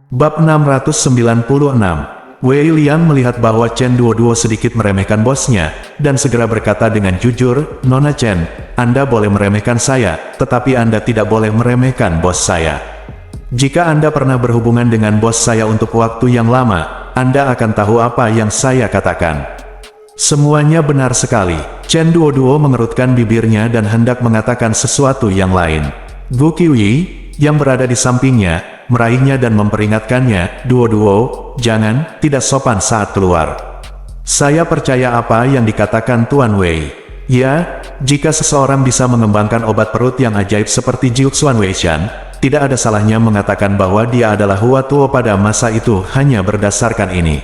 Bab 696. Wei Liang melihat bahwa Chen Duoduo sedikit meremehkan bosnya, dan segera berkata dengan jujur, "Nona Chen, Anda boleh meremehkan saya, tetapi Anda tidak boleh meremehkan bos saya. Jika Anda pernah berhubungan dengan bos saya untuk waktu yang lama, Anda akan tahu apa yang saya katakan." Semuanya benar sekali. Chen Duoduo mengerutkan bibirnya dan hendak mengatakan sesuatu yang lain. Gu Qiuyi, yang berada di sampingnya, meraihnya dan memperingatkannya, "Duo-duo, jangan, tidak sopan saat keluar. Saya percaya apa yang dikatakan Tuan Wei. Ya, jika seseorang bisa mengembangkan obat perut yang ajaib seperti Jiuxuan Weishan, tidak ada salahnya mengatakan bahwa dia adalah Hua Tuo pada masa itu hanya berdasarkan ini."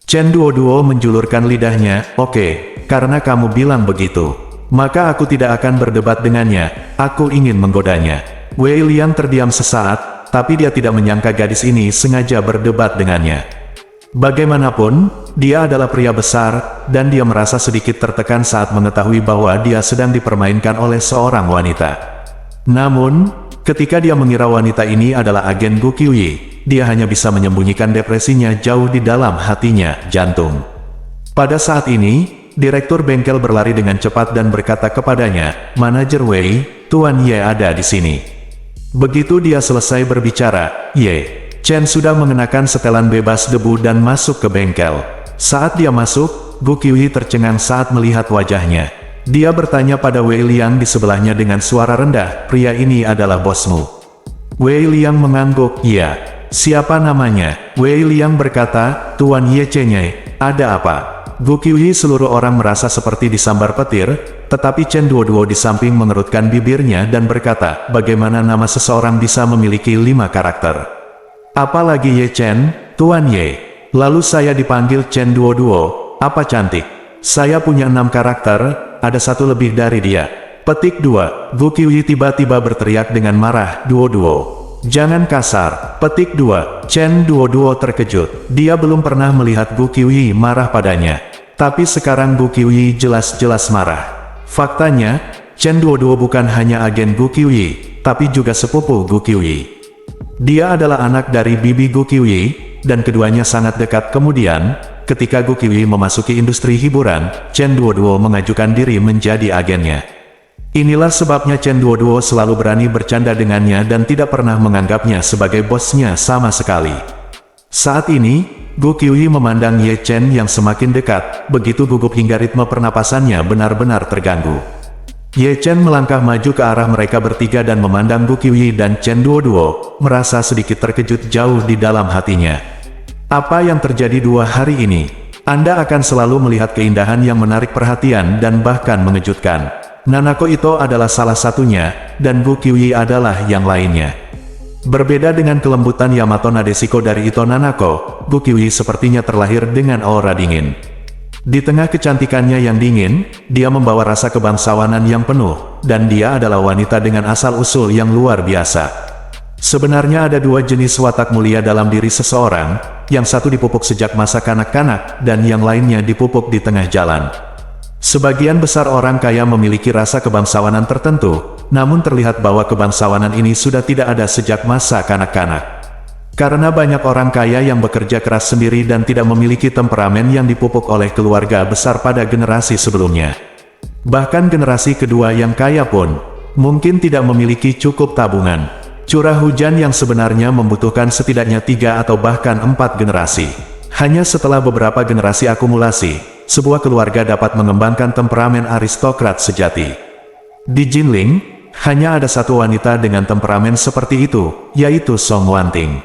Chen Duoduo menjulurkan lidahnya, "Oke, karena kamu bilang begitu, maka aku tidak akan berdebat dengannya, aku ingin menggodanya." Wei Liang terdiam sesaat, tapi dia tidak menyangka gadis ini sengaja berdebat dengannya. Bagaimanapun, dia adalah pria besar, dan dia merasa sedikit tertekan saat mengetahui bahwa dia sedang dipermainkan oleh seorang wanita. Namun, ketika dia mengira wanita ini adalah agen Gu Qiuyi, dia hanya bisa menyembunyikan depresinya jauh di dalam hatinya, jantung. Pada saat ini, direktur bengkel berlari dengan cepat dan berkata kepadanya, "Manajer Wei, Tuan Ye ada di sini." Begitu dia selesai berbicara, Ye Chen sudah mengenakan setelan bebas debu dan masuk ke bengkel. Saat dia masuk, Gu Qiuyi tercengang saat melihat wajahnya. Dia bertanya pada Wei Liang di sebelahnya dengan suara rendah, "Pria ini adalah bosmu?" Wei Liang mengangguk, "Iya." "Siapa namanya?" Wei Liang berkata, "Tuan Ye Chen-ye, ada apa?" Gu Qiuyi seluruh orang merasa seperti disambar petir, tetapi Chen Duoduo di samping mengerutkan bibirnya dan berkata, "Bagaimana nama seseorang bisa memiliki 5 karakter? Apalagi Ye Chen, Tuan Ye." Lalu saya dipanggil Chen Duoduo, "Apa cantik? Saya punya 6 karakter, ada satu lebih dari dia." Petik 2. Gu Qiuyi tiba-tiba berteriak dengan marah, "Duoduo, jangan kasar." Petik 2. Chen Duoduo terkejut. Dia belum pernah melihat Gu Qiuyi marah padanya. Tapi sekarang Gu Qiuyi jelas-jelas marah. Faktanya, Chen Duoduo bukan hanya agen Gu Qiuyi, tapi juga sepupu Gu Qiuyi. Dia adalah anak dari bibi Gu Qiuyi, dan keduanya sangat dekat. Kemudian, ketika Gu Qiuyi memasuki industri hiburan, Chen Duoduo mengajukan diri menjadi agennya. Inilah sebabnya Chen Duoduo selalu berani bercanda dengannya dan tidak pernah menganggapnya sebagai bosnya sama sekali. Saat ini, Gu Qiuyi memandang Ye Chen yang semakin dekat, begitu gugup hingga ritme pernapasannya benar-benar terganggu. Ye Chen melangkah maju ke arah mereka bertiga dan memandang Gu Qiuyi dan Chen Duoduo, merasa sedikit terkejut jauh di dalam hatinya. "Apa yang terjadi 2 hari ini? Anda akan selalu melihat keindahan yang menarik perhatian dan bahkan mengejutkan. Nanako Ito adalah salah satunya, dan Gu Qiuyi adalah yang lainnya." Berbeda dengan kelembutan Yamato Nadeshiko dari Ito Nanako, Gu Qiuyi sepertinya terlahir dengan aura dingin. Di tengah kecantikannya yang dingin, dia membawa rasa kebangsawanan yang penuh, dan dia adalah wanita dengan asal-usul yang luar biasa. Sebenarnya ada 2 jenis watak mulia dalam diri seseorang, yang satu dipupuk sejak masa kanak-kanak, dan yang lainnya dipupuk di tengah jalan. Sebagian besar orang kaya memiliki rasa kebangsawanan tertentu, namun terlihat bahwa kebangsawanan ini sudah tidak ada sejak masa kanak-kanak. Karena banyak orang kaya yang bekerja keras sendiri dan tidak memiliki temperamen yang dipupuk oleh keluarga besar pada generasi sebelumnya. Bahkan generasi kedua yang kaya pun, mungkin tidak memiliki cukup tabungan. Curah hujan yang sebenarnya membutuhkan setidaknya 3 atau bahkan 4 generasi. Hanya setelah beberapa generasi akumulasi, sebuah keluarga dapat mengembangkan temperamen aristokrat sejati. Di Jinling, hanya ada satu wanita dengan temperamen seperti itu, yaitu Song Wanting.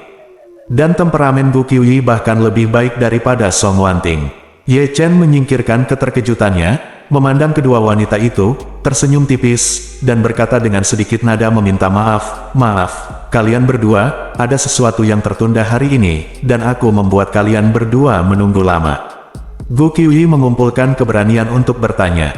Dan temperamen Gu Qiuyi bahkan lebih baik daripada Song Wanting. Ye Chen menyingkirkan keterkejutannya, memandang kedua wanita itu, tersenyum tipis, dan berkata dengan sedikit nada meminta maaf, "Maaf, kalian berdua, ada sesuatu yang tertunda hari ini, dan aku membuat kalian berdua menunggu lama." Gu Qiuyi mengumpulkan keberanian untuk bertanya.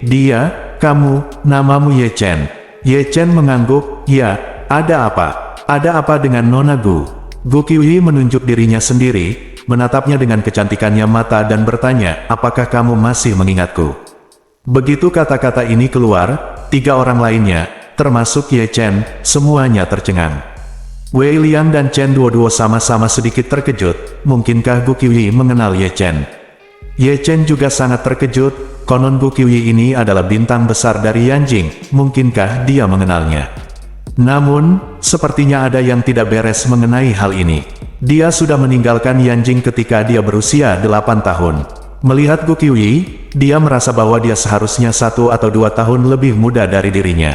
"Dia, kamu, namamu Ye Chen?" Ye Chen mengangguk, "Ya, ada apa? Ada apa dengan Nona Gu?" Gu Qiuyi menunjuk dirinya sendiri, menatapnya dengan kecantikannya mata dan bertanya, "Apakah kamu masih mengingatku?" Begitu kata-kata ini keluar, 3 orang lainnya, termasuk Ye Chen, semuanya tercengang. Wei Liang dan Chen Duoduo sama-sama sedikit terkejut, mungkinkah Gu Qiuyi mengenal Ye Chen? Ye Chen juga sangat terkejut, konon Gu Qiuyi ini adalah bintang besar dari Yanjing, mungkinkah dia mengenalnya? Namun, sepertinya ada yang tidak beres mengenai hal ini. Dia sudah meninggalkan Yanjing ketika dia berusia 8 tahun. Melihat Gu Qiuyi, dia merasa bahwa dia seharusnya 1 atau 2 tahun lebih muda dari dirinya.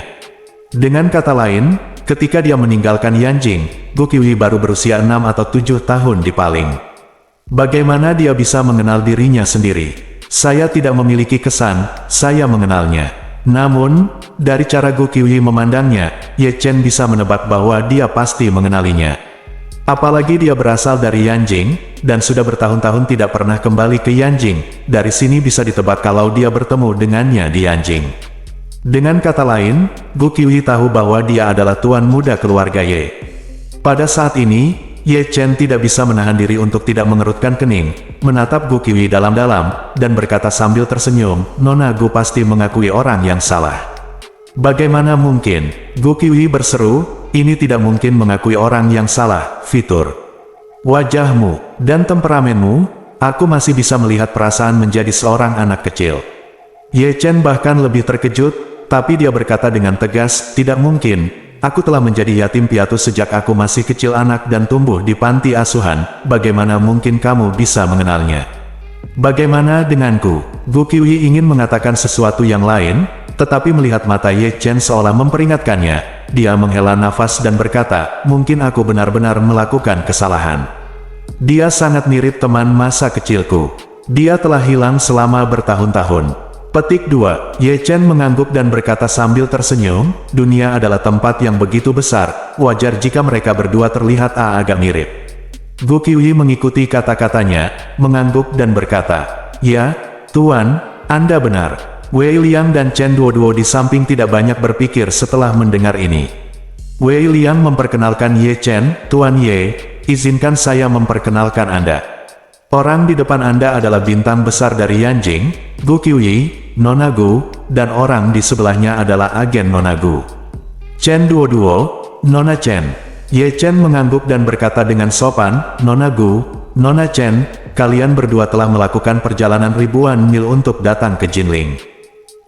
Dengan kata lain, ketika dia meninggalkan Yanjing, Gu Qiuyi baru berusia 6 atau 7 tahun di paling. Bagaimana dia bisa mengenal dirinya sendiri? Saya tidak memiliki kesan, saya mengenalnya. Namun, dari cara Gu Qiuyi memandangnya, Ye Chen bisa menebak bahwa dia pasti mengenalinya. Apalagi dia berasal dari Yanjing, dan sudah bertahun-tahun tidak pernah kembali ke Yanjing. Dari sini bisa ditebak kalau dia bertemu dengannya di Yanjing. Dengan kata lain, Gu Qiuyi tahu bahwa dia adalah tuan muda keluarga Ye. Pada saat ini, Ye Chen tidak bisa menahan diri untuk tidak mengerutkan kening, menatap Gu Qiuyi dalam-dalam, dan berkata sambil tersenyum, "Nona Gu pasti mengakui orang yang salah." "Bagaimana mungkin?" Gu Qiuyi berseru, "Ini tidak mungkin mengakui orang yang salah, fitur. Wajahmu, dan temperamenmu, aku masih bisa melihat perasaan menjadi seorang anak kecil." Ye Chen bahkan lebih terkejut, tapi dia berkata dengan tegas, "Tidak mungkin. Aku telah menjadi yatim piatu sejak aku masih kecil anak dan tumbuh di panti asuhan, bagaimana mungkin kamu bisa mengenalnya?" "Bagaimana denganku?" Gu Qiuyi ingin mengatakan sesuatu yang lain, tetapi melihat mata Ye Chen seolah memperingatkannya, dia menghela nafas dan berkata, "Mungkin aku benar-benar melakukan kesalahan. Dia sangat mirip teman masa kecilku. Dia telah hilang selama bertahun-tahun." Petik 2. Ye Chen mengangguk dan berkata sambil tersenyum, "Dunia adalah tempat yang begitu besar, wajar jika mereka berdua terlihat agak mirip." Gu Qiuyi mengikuti kata-katanya, mengangguk dan berkata, "Ya, Tuan, Anda benar." Wei Liang dan Chen Duoduo di samping tidak banyak berpikir setelah mendengar ini. Wei Liang memperkenalkan Ye Chen, "Tuan Ye, izinkan saya memperkenalkan Anda. Orang di depan Anda adalah bintang besar dari Yanjing, Gu Qiuyi, Nona Gu, dan orang di sebelahnya adalah agen Nona Gu. Chen Duoduo, Nona Chen." Ye Chen mengangguk dan berkata dengan sopan, "Nona Gu, Nona Chen, kalian berdua telah melakukan perjalanan ribuan mil untuk datang ke Jinling.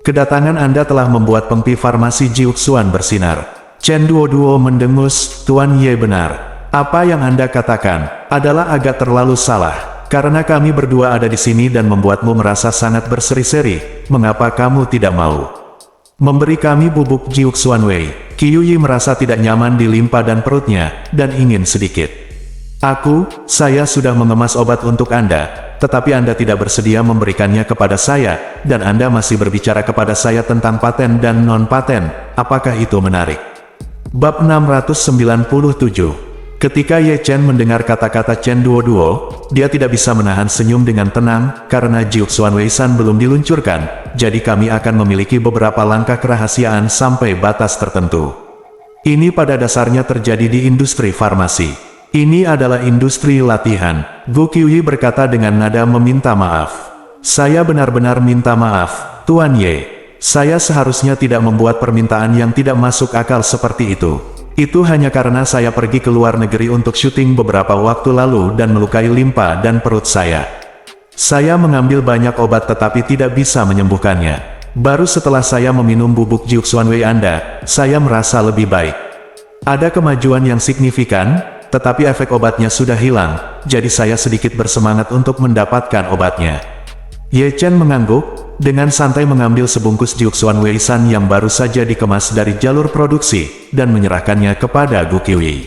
Kedatangan Anda telah membuat pengpi farmasi Jiuxuan bersinar." Chen Duoduo mendengus, "Tuan Ye benar. Apa yang Anda katakan adalah agak terlalu salah. Karena kami berdua ada di sini dan membuatmu merasa sangat berseri-seri, mengapa kamu tidak mau memberi kami bubuk Jiuxuan Wei?" Qiuyi merasa tidak nyaman di limpa dan perutnya, dan ingin sedikit. Saya sudah mengemas obat untuk Anda, tetapi Anda tidak bersedia memberikannya kepada saya, dan Anda masih berbicara kepada saya tentang paten dan non-paten, apakah itu menarik?" Bab 697. Ketika Ye Chen mendengar kata-kata Chen Duoduo, dia tidak bisa menahan senyum dengan tenang, "Karena Jiuxuan Wei-san belum diluncurkan, jadi kami akan memiliki beberapa langkah kerahasiaan sampai batas tertentu. Ini pada dasarnya terjadi di industri farmasi. Ini adalah industri latihan." Gu Qiuyi berkata dengan nada meminta maaf. "Saya benar-benar minta maaf, Tuan Ye. Saya seharusnya tidak membuat permintaan yang tidak masuk akal seperti itu. Itu hanya karena saya pergi ke luar negeri untuk syuting beberapa waktu lalu dan melukai limpa dan perut saya. Saya mengambil banyak obat tetapi tidak bisa menyembuhkannya. Baru setelah saya meminum bubuk Jiuxuan Wei Anda, saya merasa lebih baik. Ada kemajuan yang signifikan, tetapi efek obatnya sudah hilang, jadi saya sedikit bersemangat untuk mendapatkan obatnya." Ye Chen mengangguk, dengan santai mengambil sebungkus Jiuxuan Wei-san yang baru saja dikemas dari jalur produksi, dan menyerahkannya kepada Gu Qiuyi.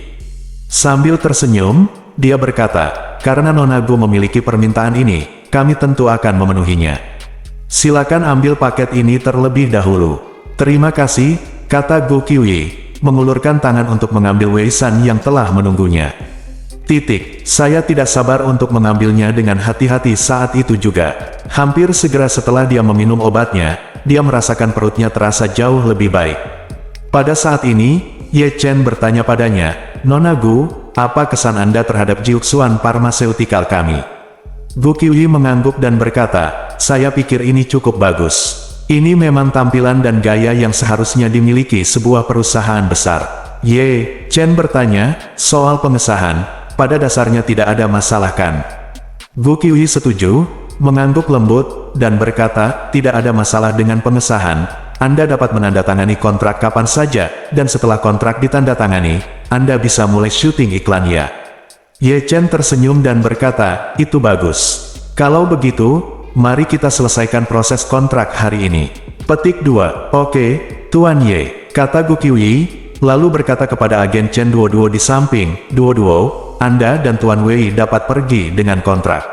Sambil tersenyum, dia berkata, "Karena Nona Gu memiliki permintaan ini, kami tentu akan memenuhinya. Silakan ambil paket ini terlebih dahulu." "Terima kasih," kata Gu Qiuyi, mengulurkan tangan untuk mengambil Wei-san yang telah menunggunya. Saya tidak sabar untuk mengambilnya dengan hati-hati saat itu juga. Hampir segera setelah dia meminum obatnya, dia merasakan perutnya terasa jauh lebih baik. Pada saat ini, Ye Chen bertanya padanya, "Nona Gu, apa kesan Anda terhadap Jiuxuan Pharmaceutical kami?" Gu Qiuyi mengangguk dan berkata, "Saya pikir ini cukup bagus. Ini memang tampilan dan gaya yang seharusnya dimiliki sebuah perusahaan besar. Ye Chen bertanya, soal pengesahan, pada dasarnya tidak ada masalah kan? Gu Qiuyi setuju, mengangguk lembut, dan berkata, tidak ada masalah dengan pengesahan, Anda dapat menandatangani kontrak kapan saja, dan setelah kontrak ditandatangani, Anda bisa mulai syuting iklan ya. Ye Chen tersenyum dan berkata, itu bagus. Kalau begitu, mari kita selesaikan proses kontrak hari ini. Petik 2. Oke, Tuan Ye, kata Gu Qiuyi, lalu berkata kepada agen Chen Duoduo di samping, Duoduo, Anda dan Tuan Wei dapat pergi dengan kontrak.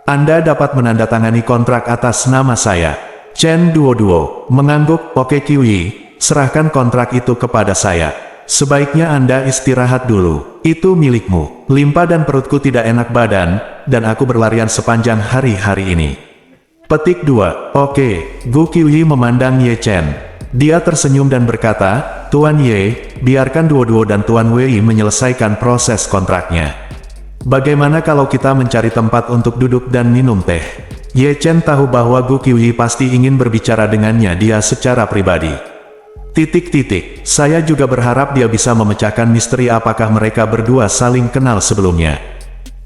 Anda dapat menandatangani kontrak atas nama saya. Chen Duoduo mengangguk, oke Qiuyi, serahkan kontrak itu kepada saya. Sebaiknya Anda istirahat dulu. Itu milikmu. Limpa dan perutku tidak enak badan, dan aku berlarian sepanjang hari-hari ini. Petik 2. Oke, Gu Qiuyi memandang Ye Chen. Dia tersenyum dan berkata, Tuan Ye, biarkan Duoduo dan Tuan Wei menyelesaikan proses kontraknya. Bagaimana kalau kita mencari tempat untuk duduk dan minum teh? Ye Chen tahu bahwa Gu Qiuyi pasti ingin berbicara dengannya dia secara pribadi. Saya juga berharap dia bisa memecahkan misteri apakah mereka berdua saling kenal sebelumnya.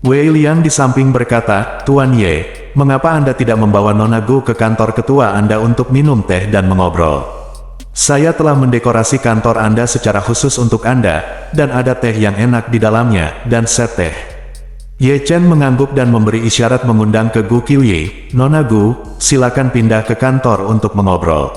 Wei Liang di samping berkata, Tuan Ye, mengapa Anda tidak membawa Nona Gu ke kantor ketua Anda untuk minum teh dan mengobrol? Saya telah mendekorasi kantor Anda secara khusus untuk Anda, dan ada teh yang enak di dalamnya, dan set teh. Ye Chen mengangguk dan memberi isyarat mengundang ke Gu Qiuyi, Nona Gu, silakan pindah ke kantor untuk mengobrol.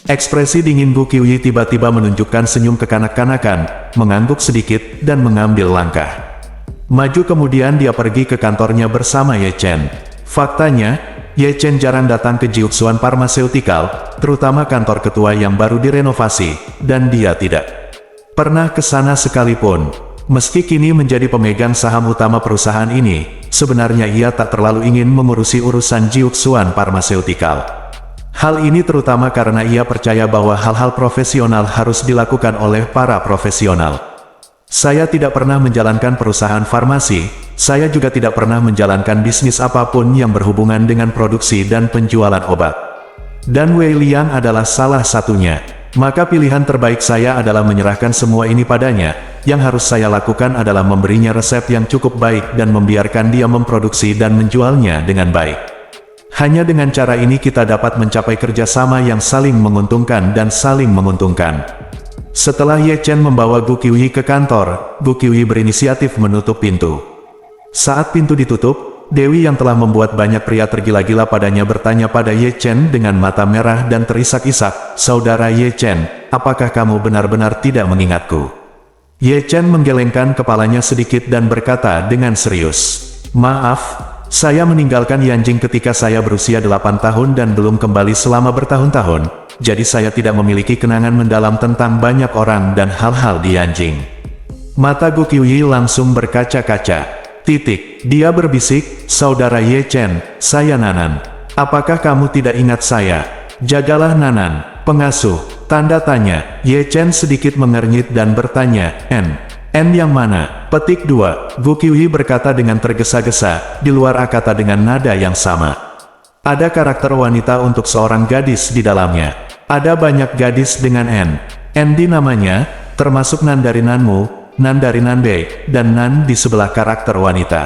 Ekspresi dingin Gu Qiuyi tiba-tiba menunjukkan senyum kekanak-kanakan, mengangguk sedikit, dan mengambil langkah. Maju kemudian dia pergi ke kantornya bersama Ye Chen. Faktanya, Ye Chen jarang datang ke Jiuxuan Pharmaceutical, terutama kantor ketua yang baru direnovasi, dan dia tidak pernah ke sana sekalipun. Meski kini menjadi pemegang saham utama perusahaan ini, sebenarnya ia tak terlalu ingin mengurusi urusan Jiuxuan Pharmaceutical. Hal ini terutama karena ia percaya bahwa hal-hal profesional harus dilakukan oleh para profesional. Saya tidak pernah menjalankan perusahaan farmasi, saya juga tidak pernah menjalankan bisnis apapun yang berhubungan dengan produksi dan penjualan obat. Dan Wei Liang adalah salah satunya. Maka pilihan terbaik saya adalah menyerahkan semua ini padanya. Yang harus saya lakukan adalah memberinya resep yang cukup baik dan membiarkan dia memproduksi dan menjualnya dengan baik. Hanya dengan cara ini kita dapat mencapai kerjasama yang saling menguntungkan dan saling menguntungkan. Setelah Ye Chen membawa Gu Qiuyi ke kantor, Gu Qiuyi berinisiatif menutup pintu. Saat pintu ditutup, Dewi yang telah membuat banyak pria tergila-gila padanya bertanya pada Ye Chen dengan mata merah dan terisak-isak, Saudara Ye Chen, apakah kamu benar-benar tidak mengingatku? Ye Chen menggelengkan kepalanya sedikit dan berkata dengan serius, Maaf, saya meninggalkan Yanjing ketika saya berusia 8 tahun dan belum kembali selama bertahun-tahun, jadi saya tidak memiliki kenangan mendalam tentang banyak orang dan hal-hal di Yanjing. Mata Gu Qiuyi langsung berkaca-kaca. Dia berbisik, Saudara Ye Chen, saya Nanan. Apakah kamu tidak ingat saya? Jagalah Nanan, pengasuh, tanda tanya. Ye Chen sedikit mengernyit dan bertanya, N yang mana? Petik 2. Gu Qiuyi berkata dengan tergesa-gesa, di luar kata dengan nada yang sama. Ada karakter wanita untuk seorang gadis di dalamnya. Ada banyak gadis dengan N di namanya, termasuk Nan dari Nanmu, Nan dari Nanbei, dan Nan di sebelah karakter wanita.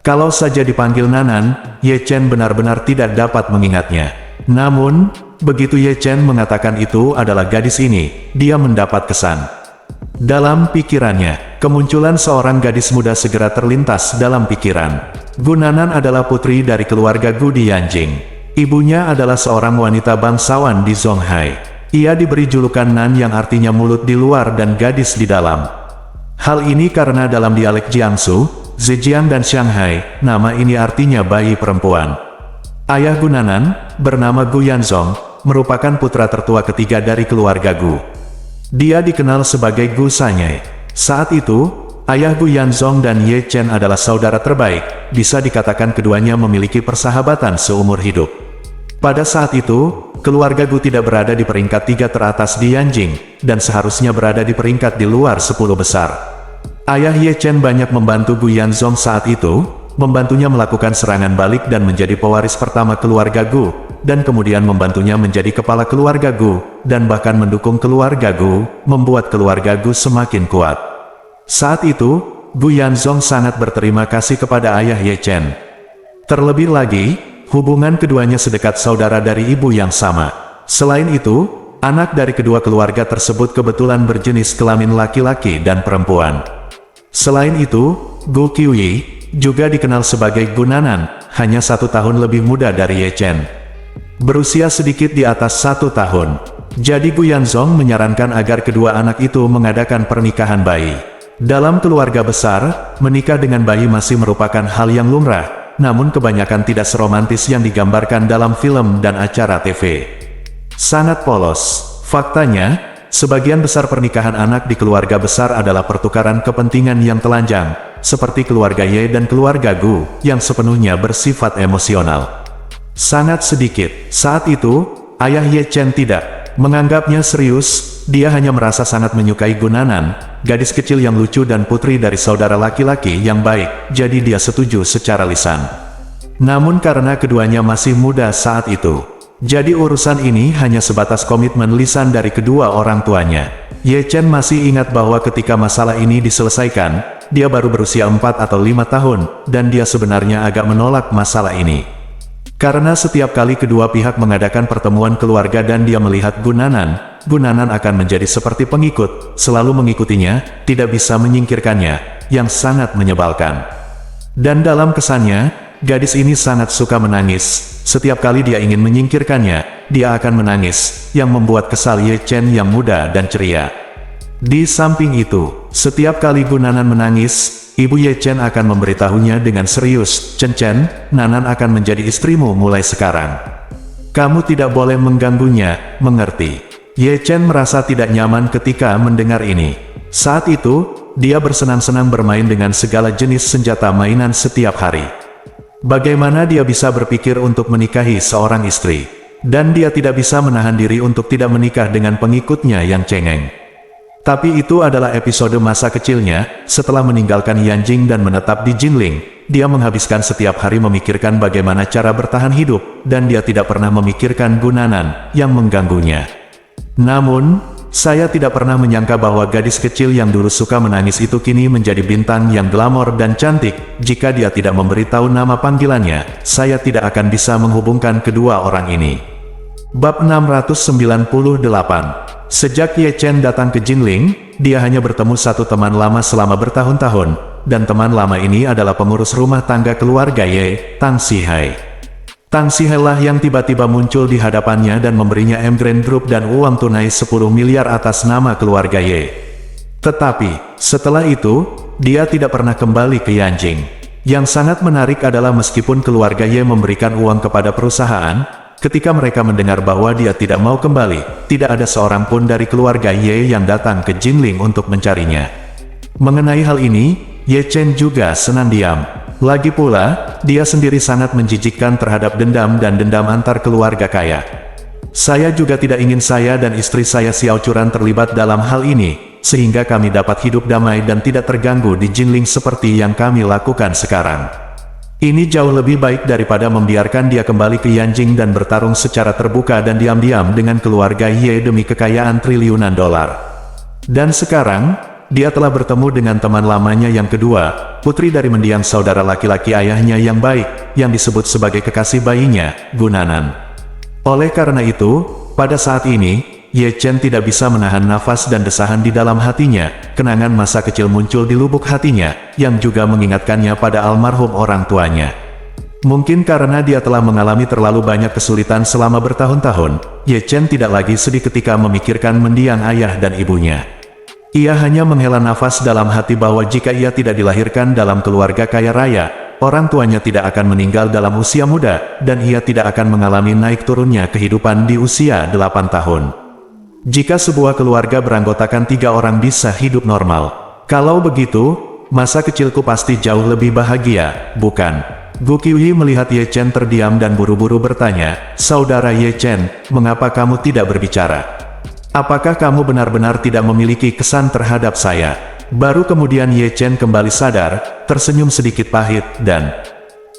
Kalau saja dipanggil Nanan, Ye Chen benar-benar tidak dapat mengingatnya. Namun, begitu Ye Chen mengatakan itu adalah gadis ini, dia mendapat kesan. Dalam pikirannya, kemunculan seorang gadis muda segera terlintas dalam pikiran. Gu Nanan adalah putri dari keluarga Gu di Yanjing. Ibunya adalah seorang wanita bangsawan di Zonghai. Ia diberi julukan Nan yang artinya mulut di luar dan gadis di dalam. Hal ini karena dalam dialek Jiangsu, Zhejiang dan Shanghai, nama ini artinya bayi perempuan. Ayah Gu Nanan, bernama Gu Yanzong, merupakan putra tertua ketiga dari keluarga Gu. Dia dikenal sebagai Gu Sanyai. Saat itu, ayah Gu Yanzong dan Ye Chen adalah saudara terbaik, bisa dikatakan keduanya memiliki persahabatan seumur hidup. Pada saat itu, keluarga Gu tidak berada di peringkat 3 teratas di Yanjing, dan seharusnya berada di peringkat di luar 10 besar. Ayah Ye Chen banyak membantu Gu Yanzong saat itu, membantunya melakukan serangan balik dan menjadi pewaris pertama keluarga Gu, dan kemudian membantunya menjadi kepala keluarga Gu, dan bahkan mendukung keluarga Gu, membuat keluarga Gu semakin kuat. Saat itu, Gu Yanzong sangat berterima kasih kepada ayah Ye Chen. Terlebih lagi, hubungan keduanya sedekat saudara dari ibu yang sama. Selain itu, anak dari kedua keluarga tersebut kebetulan berjenis kelamin laki-laki dan perempuan. Selain itu, Gu Qiuyi juga dikenal sebagai Gu Nanan, hanya 1 tahun lebih muda dari Ye Chen. Berusia sedikit di atas 1 tahun. Jadi Gu Yanzong menyarankan agar kedua anak itu mengadakan pernikahan bayi. Dalam keluarga besar, menikah dengan bayi masih merupakan hal yang lumrah, namun kebanyakan tidak seromantis yang digambarkan dalam film dan acara TV. Sangat polos. Faktanya, sebagian besar pernikahan anak di keluarga besar adalah pertukaran kepentingan yang telanjang, seperti keluarga Ye dan keluarga Gu, yang sepenuhnya bersifat emosional. Sangat sedikit. Saat itu, ayah Ye Chen tidak menganggapnya serius, dia hanya merasa sangat menyukai Gu Nanan, gadis kecil yang lucu dan putri dari saudara laki-laki yang baik, jadi dia setuju secara lisan. Namun karena keduanya masih muda saat itu, jadi urusan ini hanya sebatas komitmen lisan dari kedua orang tuanya. Ye Chen masih ingat bahwa ketika masalah ini diselesaikan, dia baru berusia 4 atau 5 tahun, dan dia sebenarnya agak menolak masalah ini. Karena setiap kali kedua pihak mengadakan pertemuan keluarga dan dia melihat Gu Nanan akan menjadi seperti pengikut, selalu mengikutinya, tidak bisa menyingkirkannya, yang sangat menyebalkan. Dan dalam kesannya, gadis ini sangat suka menangis. Setiap kali dia ingin menyingkirkannya, dia akan menangis, yang membuat kesal Ye Chen yang muda dan ceria. Di samping itu, setiap kali Gu Nanan menangis, Ibu Ye Chen akan memberitahunya dengan serius, "Chen, Nanan akan menjadi istrimu mulai sekarang. Kamu tidak boleh mengganggunya, mengerti?" Ye Chen merasa tidak nyaman ketika mendengar ini. Saat itu, dia bersenang-senang bermain dengan segala jenis senjata mainan setiap hari. Bagaimana dia bisa berpikir untuk menikahi seorang istri? Dan dia tidak bisa menahan diri untuk tidak menikah dengan pengikutnya yang cengeng. Tapi itu adalah episode masa kecilnya. Setelah meninggalkan Yanjing dan menetap di Jinling, dia menghabiskan setiap hari memikirkan bagaimana cara bertahan hidup, dan dia tidak pernah memikirkan Gu Nanan yang mengganggunya. Namun, saya tidak pernah menyangka bahwa gadis kecil yang dulu suka menangis itu kini menjadi bintang yang glamor dan cantik. Jika dia tidak memberitahu nama panggilannya, saya tidak akan bisa menghubungkan kedua orang ini. Bab 698. Sejak Ye Chen datang ke Jinling, dia hanya bertemu satu teman lama selama bertahun-tahun, dan teman lama ini adalah pengurus rumah tangga keluarga Ye, Tang Xihai. Tang Xihai lah yang tiba-tiba muncul di hadapannya dan memberinya Grand Group dan uang tunai 10 miliar atas nama keluarga Ye. Tetapi, setelah itu, dia tidak pernah kembali ke Yanjing. Yang sangat menarik adalah meskipun keluarga Ye memberikan uang kepada perusahaan, ketika mereka mendengar bahwa dia tidak mau kembali, tidak ada seorang pun dari keluarga Ye yang datang ke Jinling untuk mencarinya. Mengenai hal ini, Ye Chen juga senang diam. Lagi pula, dia sendiri sangat menjijikkan terhadap dendam dan dendam antar keluarga kaya. Saya juga tidak ingin saya dan istri saya Xiao Churan terlibat dalam hal ini, sehingga kami dapat hidup damai dan tidak terganggu di Jinling seperti yang kami lakukan sekarang. Ini jauh lebih baik daripada membiarkan dia kembali ke Yanjing dan bertarung secara terbuka dan diam-diam dengan keluarga Ye demi kekayaan triliunan dolar. Dan sekarang, dia telah bertemu dengan teman lamanya yang kedua, putri dari mendiang saudara laki-laki ayahnya yang baik, yang disebut sebagai kekasih bayinya, Gu Nanan. Oleh karena itu, pada saat ini, Ye Chen tidak bisa menahan nafas dan desahan di dalam hatinya. Kenangan masa kecil muncul di lubuk hatinya, yang juga mengingatkannya pada almarhum orang tuanya. Mungkin karena dia telah mengalami terlalu banyak kesulitan selama bertahun-tahun, Ye Chen tidak lagi sedih ketika memikirkan mendiang ayah dan ibunya. Ia hanya menghela nafas dalam hati bahwa jika ia tidak dilahirkan dalam keluarga kaya raya, orang tuanya tidak akan meninggal dalam usia muda, dan ia tidak akan mengalami naik turunnya kehidupan di usia 8 tahun. Jika sebuah keluarga beranggotakan 3 orang bisa hidup normal. Kalau begitu, masa kecilku pasti jauh lebih bahagia, bukan? Gu Qiuyi melihat Ye Chen terdiam dan buru-buru bertanya, "Saudara Ye Chen, mengapa kamu tidak berbicara? Apakah kamu benar-benar tidak memiliki kesan terhadap saya?" Baru kemudian Ye Chen kembali sadar, tersenyum sedikit pahit, dan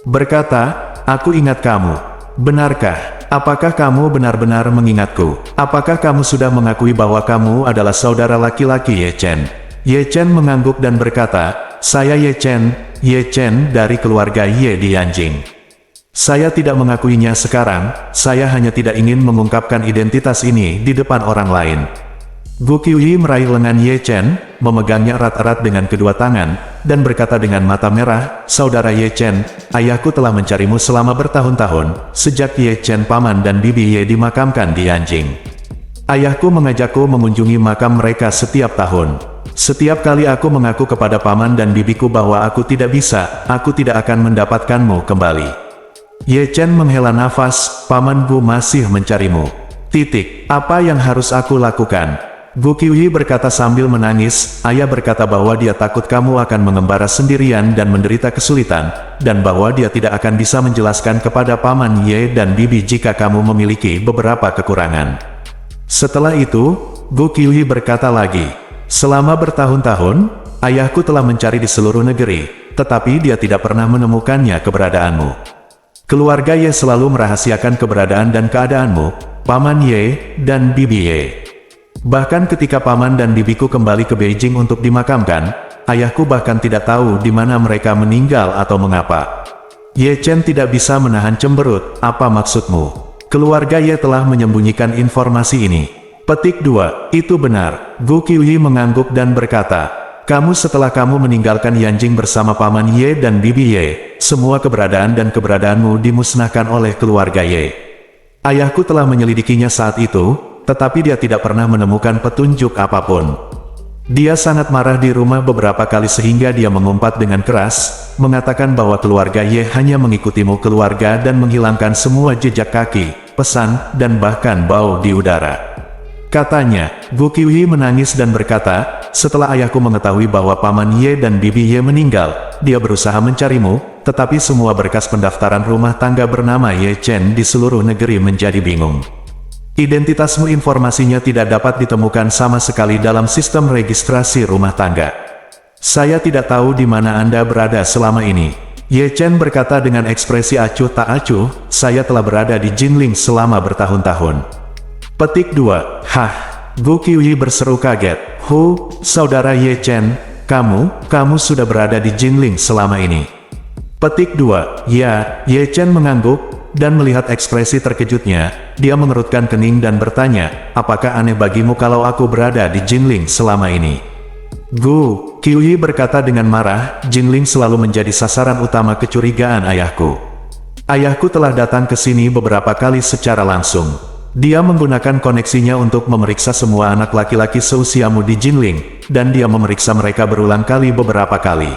berkata, "Aku ingat kamu. Benarkah?" apakah kamu benar-benar mengingatku? Apakah kamu sudah mengakui bahwa kamu adalah saudara laki-laki Ye Chen? Ye Chen mengangguk dan berkata, saya Ye Chen dari keluarga Ye di Yanjing. Saya tidak mengakuinya sekarang, saya hanya tidak ingin mengungkapkan identitas ini di depan orang lain. Gu Qiuyi meraih lengan Ye Chen, memegangnya erat-erat dengan kedua tangan, dan berkata dengan mata merah, saudara Ye Chen, ayahku telah mencarimu selama bertahun-tahun, sejak Ye Chen paman dan bibi Ye dimakamkan di Yanjing. Ayahku mengajakku mengunjungi makam mereka setiap tahun. Setiap kali aku mengaku kepada paman dan bibiku bahwa aku tidak bisa, aku tidak akan mendapatkanmu kembali. Ye Chen menghela nafas, paman Gu masih mencarimu. Apa yang harus aku lakukan? Gu Qiuyi berkata sambil menangis, ayah berkata bahwa dia takut kamu akan mengembara sendirian dan menderita kesulitan, dan bahwa dia tidak akan bisa menjelaskan kepada paman Ye dan bibi jika kamu memiliki beberapa kekurangan. Setelah itu, Gu Qiuyi berkata lagi, selama bertahun-tahun, ayahku telah mencari di seluruh negeri, tetapi dia tidak pernah menemukannya keberadaanmu. Keluarga Ye selalu merahasiakan keberadaan dan keadaanmu, paman Ye dan bibi Ye. Bahkan ketika paman dan bibiku kembali ke Beijing untuk dimakamkan, ayahku bahkan tidak tahu di mana mereka meninggal atau mengapa. Ye Chen tidak bisa menahan cemberut, apa maksudmu? Keluarga Ye telah menyembunyikan informasi ini. Petik 2, itu benar. Gu Qiuyi mengangguk dan berkata, setelah kamu meninggalkan Yanjing bersama paman Ye dan bibi Ye, semua keberadaan dan keberadaanmu dimusnahkan oleh keluarga Ye. Ayahku telah menyelidikinya saat itu, tetapi dia tidak pernah menemukan petunjuk apapun. Dia sangat marah di rumah beberapa kali sehingga dia mengumpat dengan keras, mengatakan bahwa keluarga Ye hanya mengikutimu keluarga dan menghilangkan semua jejak kaki, pesan, dan bahkan bau di udara. Katanya, Gu Qiuyi menangis dan berkata, setelah ayahku mengetahui bahwa paman Ye dan bibi Ye meninggal, dia berusaha mencarimu, tetapi semua berkas pendaftaran rumah tangga bernama Ye Chen di seluruh negeri menjadi bingung. Identitasmu informasinya tidak dapat ditemukan sama sekali dalam sistem registrasi rumah tangga. Saya tidak tahu di mana Anda berada selama ini. Ye Chen berkata dengan ekspresi acuh tak acuh, saya telah berada di Jinling selama bertahun-tahun. Petik 2, hah, Gu Qiuyi berseru kaget, saudara Ye Chen, kamu sudah berada di Jinling selama ini. Petik 2, ya, Ye Chen mengangguk, dan melihat ekspresi terkejutnya, dia mengerutkan kening dan bertanya, apakah aneh bagimu kalau aku berada di Jinling selama ini? Gu Qiuyi berkata dengan marah, Jinling selalu menjadi sasaran utama kecurigaan ayahku. Ayahku telah datang ke sini beberapa kali secara langsung. Dia menggunakan koneksinya untuk memeriksa semua anak laki-laki seusiamu di Jinling, dan dia memeriksa mereka berulang kali beberapa kali.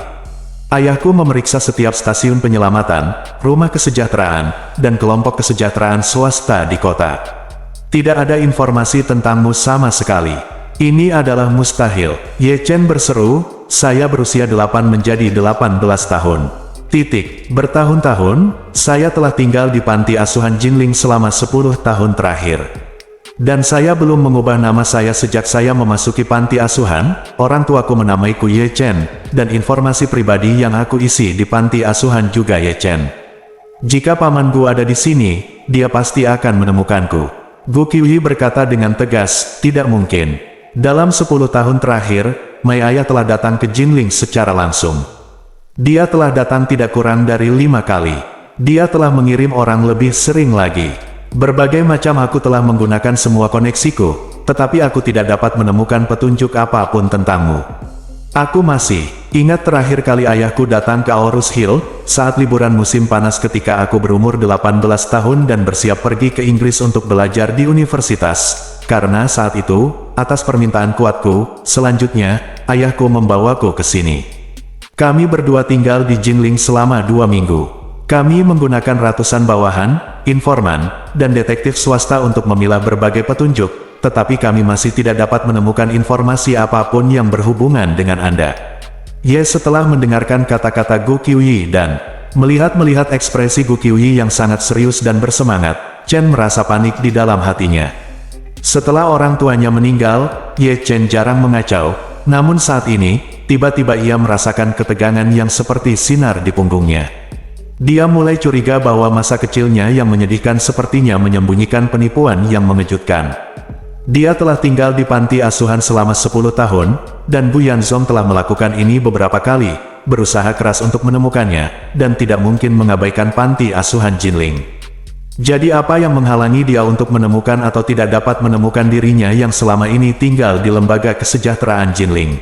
Ayahku memeriksa setiap stasiun penyelamatan, rumah kesejahteraan, dan kelompok kesejahteraan swasta di kota. Tidak ada informasi tentangmu sama sekali. Ini adalah mustahil. Ye Chen berseru, saya berusia 8 menjadi 18 tahun. Bertahun-tahun, saya telah tinggal di panti asuhan Jinling selama 10 tahun terakhir. Dan saya belum mengubah nama saya sejak saya memasuki panti asuhan, orang tuaku menamaiku Ye Chen, dan informasi pribadi yang aku isi di panti asuhan juga Ye Chen. Jika pamanku ada di sini, dia pasti akan menemukanku. Gu Qiuyi berkata dengan tegas, tidak mungkin. Dalam 10 tahun terakhir, Mei Ayah telah datang ke Jinling secara langsung. Dia telah datang tidak kurang dari 5 kali. Dia telah mengirim orang lebih sering lagi. Berbagai macam aku telah menggunakan semua koneksiku, tetapi aku tidak dapat menemukan petunjuk apapun tentangmu. Aku masih ingat terakhir kali ayahku datang ke Aorus Hill, saat liburan musim panas ketika aku berumur 18 tahun dan bersiap pergi ke Inggris untuk belajar di universitas. Karena saat itu, atas permintaan kuatku, selanjutnya, ayahku membawaku ke sini. Kami berdua tinggal di Jinling selama 2 minggu. Kami menggunakan ratusan bawahan, informan, dan detektif swasta untuk memilah berbagai petunjuk, tetapi kami masih tidak dapat menemukan informasi apapun yang berhubungan dengan Anda. Ye setelah mendengarkan kata-kata Gu Qiuyi dan melihat ekspresi Gu Qiuyi yang sangat serius dan bersemangat, Chen merasa panik di dalam hatinya. Setelah orang tuanya meninggal, Ye Chen jarang mengacau, namun saat ini, tiba-tiba ia merasakan ketegangan yang seperti sinar di punggungnya. Dia mulai curiga bahwa masa kecilnya yang menyedihkan sepertinya menyembunyikan penipuan yang mengejutkan. Dia telah tinggal di panti asuhan selama 10 tahun, dan Bu Yanzong telah melakukan ini beberapa kali, berusaha keras untuk menemukannya, dan tidak mungkin mengabaikan panti asuhan Jinling. Jadi apa yang menghalangi dia untuk menemukan atau tidak dapat menemukan dirinya yang selama ini tinggal di lembaga kesejahteraan Jinling?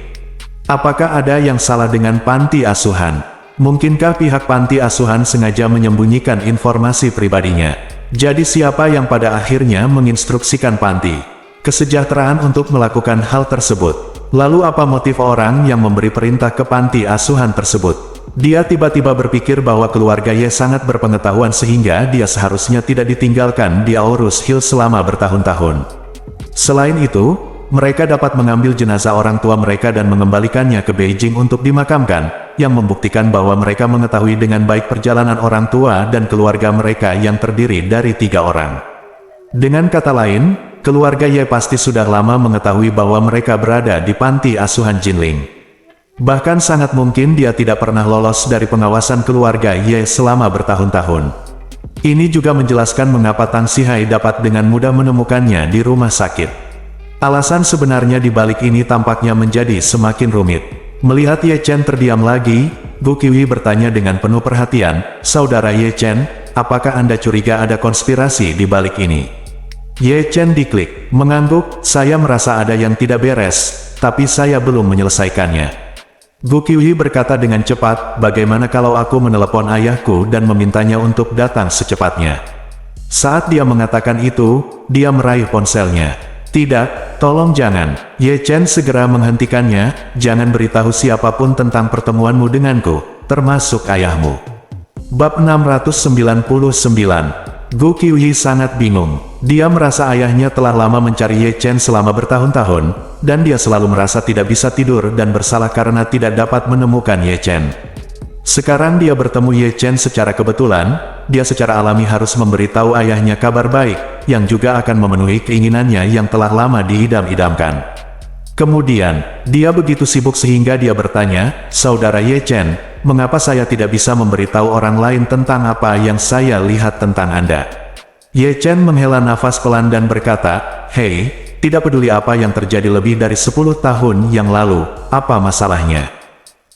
Apakah ada yang salah dengan panti asuhan? Mungkinkah pihak panti asuhan sengaja menyembunyikan informasi pribadinya? Jadi siapa yang pada akhirnya menginstruksikan panti kesejahteraan untuk melakukan hal tersebut? Lalu apa motif orang yang memberi perintah ke panti asuhan tersebut? Dia tiba-tiba berpikir bahwa keluarga Ye sangat berpengetahuan sehingga dia seharusnya tidak ditinggalkan di Aorus Hill selama bertahun-tahun. Selain itu, mereka dapat mengambil jenazah orang tua mereka dan mengembalikannya ke Beijing untuk dimakamkan, yang membuktikan bahwa mereka mengetahui dengan baik perjalanan orang tua dan keluarga mereka yang terdiri dari 3 orang. Dengan kata lain, keluarga Ye pasti sudah lama mengetahui bahwa mereka berada di panti asuhan Jinling. Bahkan sangat mungkin dia tidak pernah lolos dari pengawasan keluarga Ye selama bertahun-tahun. Ini juga menjelaskan mengapa Tang Sihai dapat dengan mudah menemukannya di rumah sakit. Alasan sebenarnya di balik ini tampaknya menjadi semakin rumit. Melihat Ye Chen terdiam lagi, Gu Qiwi bertanya dengan penuh perhatian, "Saudara Ye Chen, apakah Anda curiga ada konspirasi di balik ini?" Ye Chen diklik, mengangguk, "Saya merasa ada yang tidak beres, tapi saya belum menyelesaikannya." Gu Qiwi berkata dengan cepat, "Bagaimana kalau aku menelepon ayahku dan memintanya untuk datang secepatnya?" Saat dia mengatakan itu, dia meraih ponselnya. "Tidak, tolong jangan." Ye Chen segera menghentikannya, "Jangan beritahu siapapun tentang pertemuanmu denganku, termasuk ayahmu." Bab 699. Gu Qiwi sangat bingung. Dia merasa ayahnya telah lama mencari Ye Chen selama bertahun-tahun, dan dia selalu merasa tidak bisa tidur dan bersalah karena tidak dapat menemukan Ye Chen. Sekarang dia bertemu Ye Chen secara kebetulan, dia secara alami harus memberitahu ayahnya kabar baik, yang juga akan memenuhi keinginannya yang telah lama diidam-idamkan. Kemudian, dia begitu sibuk sehingga dia bertanya, "Saudara Ye Chen, mengapa saya tidak bisa memberitahu orang lain tentang apa yang saya lihat tentang Anda?" Ye Chen menghela nafas pelan dan berkata, "Hei, tidak peduli apa yang terjadi lebih dari 10 tahun yang lalu, apa masalahnya?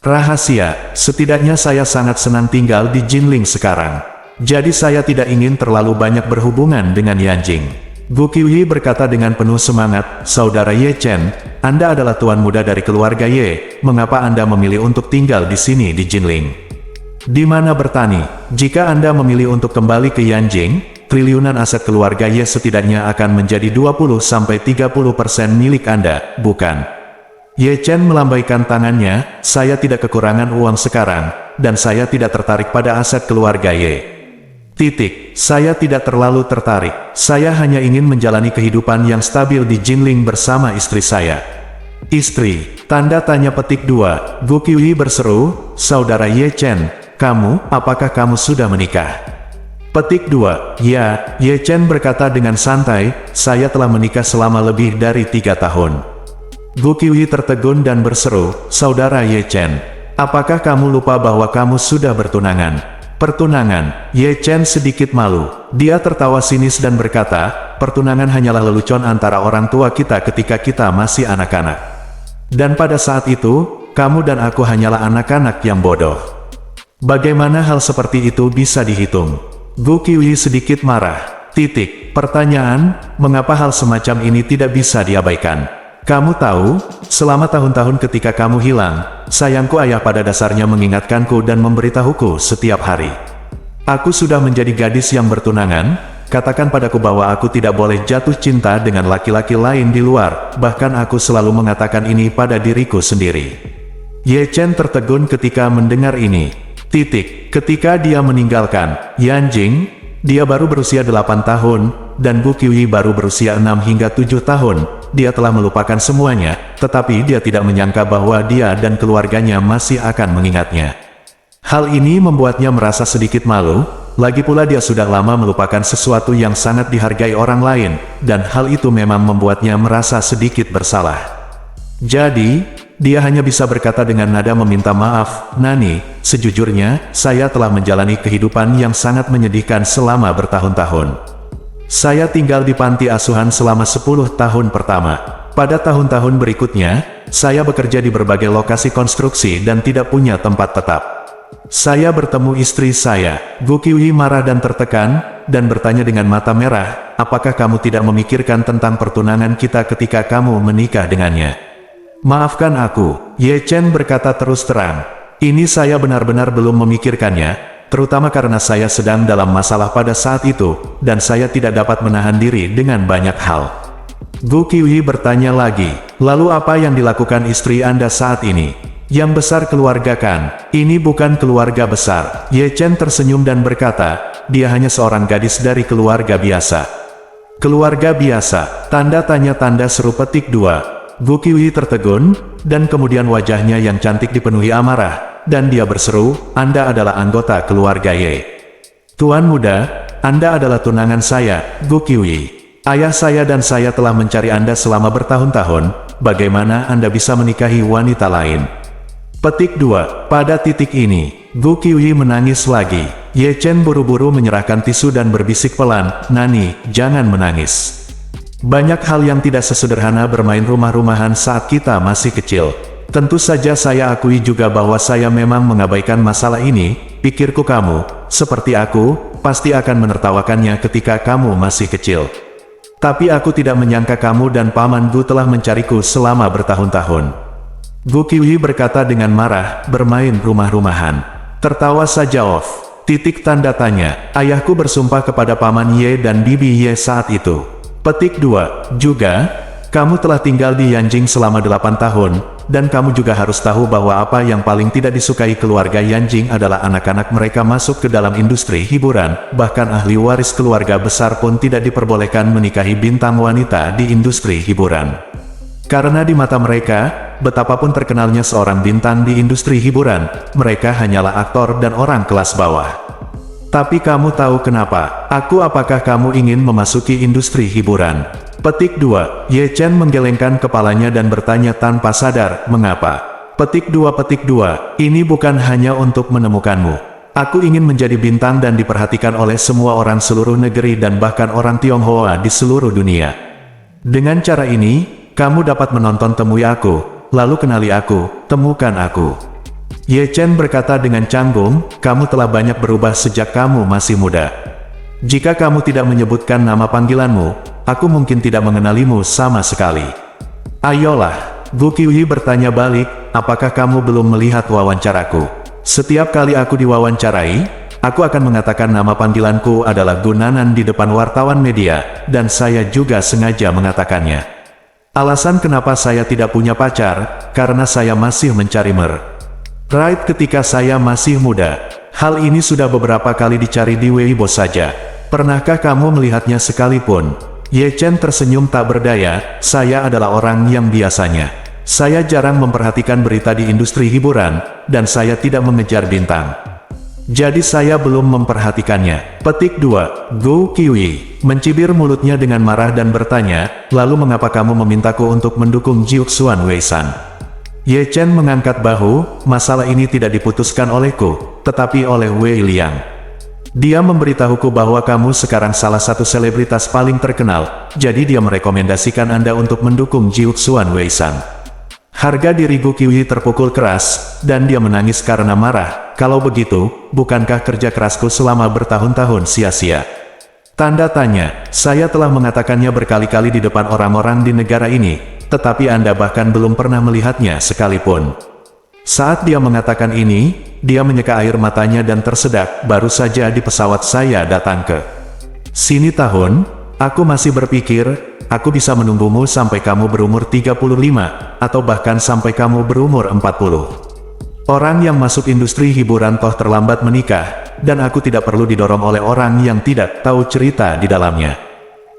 Rahasia, setidaknya saya sangat senang tinggal di Jinling sekarang. Jadi saya tidak ingin terlalu banyak berhubungan dengan Yanjing." Gu Qiwi berkata dengan penuh semangat, "Saudara Ye Chen, Anda adalah tuan muda dari keluarga Ye, mengapa Anda memilih untuk tinggal di sini di Jinling? Di mana bertani? Jika Anda memilih untuk kembali ke Yanjing, triliunan aset keluarga Ye setidaknya akan menjadi 20–30% milik Anda, bukan?" Ye Chen melambaikan tangannya, "Saya tidak kekurangan uang sekarang, dan saya tidak tertarik pada aset keluarga Ye. Saya tidak terlalu tertarik. Saya hanya ingin menjalani kehidupan yang stabil di Jinling bersama istri saya." "Istri?" Tanda tanya petik 2. Gu Qiwi berseru, "Saudara Ye Chen, apakah kamu sudah menikah?" Petik 2. "Ya," Ye Chen berkata dengan santai, "saya telah menikah selama lebih dari 3 tahun. Gu Qiwi tertegun dan berseru, "Saudara Ye Chen, apakah kamu lupa bahwa kamu sudah bertunangan?" "Pertunangan?" Ye Chen sedikit malu. Dia tertawa sinis dan berkata, "Pertunangan hanyalah lelucon antara orang tua kita ketika kita masih anak-anak. Dan pada saat itu, kamu dan aku hanyalah anak-anak yang bodoh. Bagaimana hal seperti itu bisa dihitung?" Gu Qiwi sedikit marah. Pertanyaan, mengapa hal semacam ini tidak bisa diabaikan? "Kamu tahu, selama tahun-tahun ketika kamu hilang, sayangku ayah pada dasarnya mengingatkanku dan memberitahuku setiap hari. Aku sudah menjadi gadis yang bertunangan, katakan padaku bahwa aku tidak boleh jatuh cinta dengan laki-laki lain di luar, bahkan aku selalu mengatakan ini pada diriku sendiri." Ye Chen tertegun ketika mendengar ini. Ketika dia meninggalkan Yanjing, dia baru berusia 8 tahun, dan Gu Qiwi baru berusia 6 hingga 7 tahun. Dia telah melupakan semuanya, tetapi dia tidak menyangka bahwa dia dan keluarganya masih akan mengingatnya. Hal ini membuatnya merasa sedikit malu, lagi pula dia sudah lama melupakan sesuatu yang sangat dihargai orang lain, dan hal itu memang membuatnya merasa sedikit bersalah. Jadi, dia hanya bisa berkata dengan nada meminta maaf, "Nani, sejujurnya, saya telah menjalani kehidupan yang sangat menyedihkan selama bertahun-tahun. Saya tinggal di panti asuhan selama 10 tahun pertama. Pada tahun-tahun berikutnya, saya bekerja di berbagai lokasi konstruksi dan tidak punya tempat tetap. Saya bertemu istri saya." Gu Qiuyi marah dan tertekan, dan bertanya dengan mata merah, "Apakah kamu tidak memikirkan tentang pertunangan kita ketika kamu menikah dengannya?" "Maafkan aku," Ye Chen berkata terus terang. "Ini saya benar-benar belum memikirkannya, terutama karena saya sedang dalam masalah pada saat itu, dan saya tidak dapat menahan diri dengan banyak hal." Gu Qiuyi bertanya lagi, "Lalu apa yang dilakukan istri Anda saat ini?" "Yang besar keluarga kan? Ini bukan keluarga besar." Ye Chen tersenyum dan berkata, "Dia hanya seorang gadis dari keluarga biasa." "Keluarga biasa?" Tanda tanya tanda seru petik 2. Gu Qiuyi tertegun, dan kemudian wajahnya yang cantik dipenuhi amarah, dan dia berseru, "Anda adalah anggota keluarga Ye." "Tuan muda, Anda adalah tunangan saya, Gu Qiuyi. Ayah saya dan saya telah mencari Anda selama bertahun-tahun, bagaimana Anda bisa menikahi wanita lain?" Petik 2. Pada titik ini, Gu Qiuyi menangis lagi. Ye Chen buru-buru menyerahkan tisu dan berbisik pelan, "Nani, jangan menangis. Banyak hal yang tidak sesederhana bermain rumah-rumahan saat kita masih kecil. Tentu saja saya akui juga bahwa saya memang mengabaikan masalah ini. Pikirku kamu, seperti aku, pasti akan menertawakannya ketika kamu masih kecil. Tapi aku tidak menyangka kamu dan Paman Gu telah mencariku selama bertahun-tahun." Gu Qiuyi berkata dengan marah, "Bermain rumah-rumahan. Tertawa saja off. Titik tanda tanya. Ayahku bersumpah kepada Paman Ye dan Bibi Ye saat itu." Petik 2. Juga, kamu telah tinggal di Yanjing selama 8 tahun, dan kamu juga harus tahu bahwa apa yang paling tidak disukai keluarga Yanjing adalah anak-anak mereka masuk ke dalam industri hiburan, bahkan ahli waris keluarga besar pun tidak diperbolehkan menikahi bintang wanita di industri hiburan. Karena di mata mereka, betapapun terkenalnya seorang bintang di industri hiburan, mereka hanyalah aktor dan orang kelas bawah. "Tapi kamu tahu kenapa? Apakah kamu ingin memasuki industri hiburan?" Petik 2. Ye Chen menggelengkan kepalanya dan bertanya tanpa sadar, "Mengapa?" Petik 2. Ini bukan hanya untuk menemukanmu. Aku ingin menjadi bintang dan diperhatikan oleh semua orang seluruh negeri dan bahkan orang Tionghoa di seluruh dunia. Dengan cara ini, kamu dapat menonton temui aku, lalu kenali aku, temukan aku." Ye Chen berkata dengan canggung, "Kamu telah banyak berubah sejak kamu masih muda. Jika kamu tidak menyebutkan nama panggilanmu, aku mungkin tidak mengenalimu sama sekali." "Ayolah," Gu Qiuyi bertanya balik, "apakah kamu belum melihat wawancaraku? Setiap kali aku diwawancarai, aku akan mengatakan nama panggilanku adalah Gu Nanan di depan wartawan media, dan saya juga sengaja mengatakannya. Alasan kenapa saya tidak punya pacar, karena saya masih mencari right ketika saya masih muda. Hal ini sudah beberapa kali dicari di Weibo saja. Pernahkah kamu melihatnya sekalipun?" Ye Chen tersenyum tak berdaya, "Saya adalah orang yang biasanya. Saya jarang memperhatikan berita di industri hiburan, dan saya tidak mengejar bintang. Jadi saya belum memperhatikannya." Petik 2. Gu Qiuyi mencibir mulutnya dengan marah dan bertanya, "Lalu mengapa kamu memintaku untuk mendukung Jiuxuan Weisan?" Ye Chen mengangkat bahu, "Masalah ini tidak diputuskan olehku, tetapi oleh Wei Liang. Dia memberitahuku bahwa kamu sekarang salah satu selebritas paling terkenal, jadi dia merekomendasikan Anda untuk mendukung Jiuxuan Weisan." Harga diri Gu Qiuyi terpukul keras, dan dia menangis karena marah. "Kalau begitu, bukankah kerja kerasku selama bertahun-tahun sia-sia?" Tanda tanya. "Saya telah mengatakannya berkali-kali di depan orang-orang di negara ini, tetapi Anda bahkan belum pernah melihatnya sekalipun." Saat dia mengatakan ini, dia menyeka air matanya dan tersedak. "Baru saja di pesawat saya datang ke sini tahun, aku masih berpikir, aku bisa menunggumu sampai kamu berumur 35, atau bahkan sampai kamu berumur 40. Orang yang masuk industri hiburan toh terlambat menikah, dan aku tidak perlu didorong oleh orang yang tidak tahu cerita di dalamnya.